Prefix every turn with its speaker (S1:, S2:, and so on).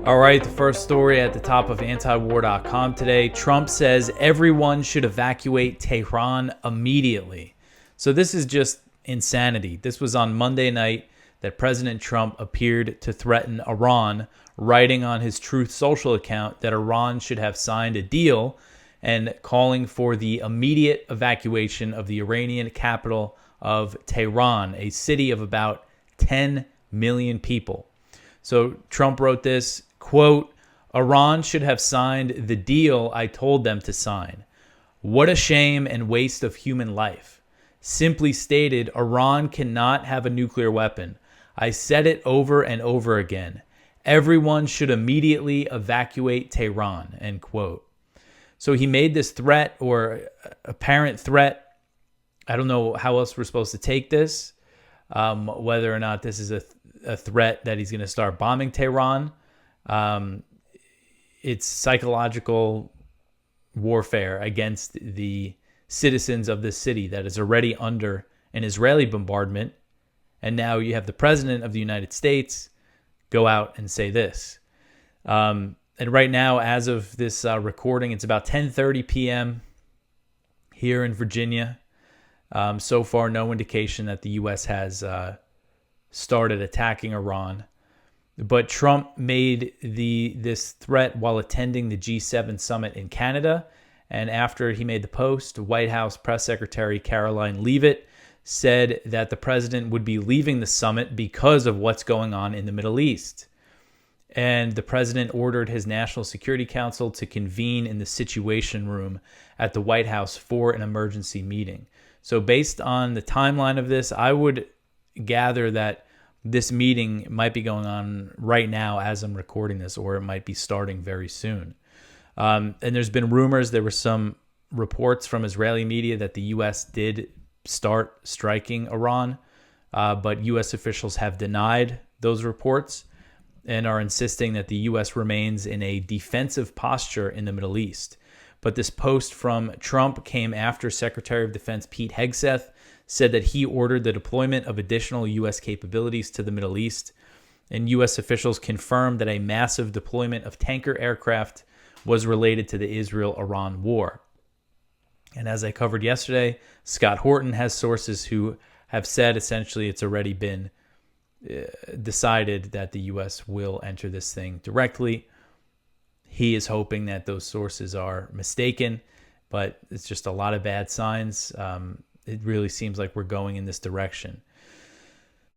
S1: All right, the first story at the top of antiwar.com today. Trump says everyone should evacuate Tehran immediately. So this is just insanity. This was on Monday night that President Trump appeared to threaten Iran, writing on his Truth Social account that Iran should have signed a deal and calling for the immediate evacuation of the Iranian capital of Tehran, a city of about 10 million people. So Trump wrote this, quote, Iran should have signed the deal I told them to sign. What a shame and waste of human life. Simply stated, Iran cannot have a nuclear weapon. I said it over and over again. Everyone should immediately evacuate Tehran, end quote. So he made this threat or apparent threat. I don't know how else we're supposed to take this, whether or not this is a threat that he's going to start bombing Tehran. It's psychological warfare against the citizens of this city that is already under an Israeli bombardment. And now you have the president of the United States go out and say this. And right now, as of this recording, it's about 10:30 p.m. here in Virginia. So far, no indication that the U.S. has started attacking Iran. But Trump made this threat while attending the G7 summit in Canada. And after he made the post, White House Press Secretary Caroline Leavitt said that the president would be leaving the summit because of what's going on in the Middle East. And the president ordered his National Security Council to convene in the Situation Room at the White House for an emergency meeting. So based on the timeline of this, I would gather that this meeting might be going on right now as I'm recording this, or it might be starting very soon. And there's been rumors, there were some reports from Israeli media that the U.S. did start striking Iran, but U.S. officials have denied those reports and are insisting that the U.S. remains in a defensive posture in the Middle East. But this post from Trump came after Secretary of Defense Pete Hegseth said that he ordered the deployment of additional U.S. capabilities to the Middle East, and U.S. officials confirmed that a massive deployment of tanker aircraft was related to the Israel-Iran war. And as I covered yesterday, Scott Horton has sources who have said essentially it's already been decided that the U.S. will enter this thing directly. He is hoping that those sources are mistaken, but it's just a lot of bad signs. It really seems like we're going in this direction.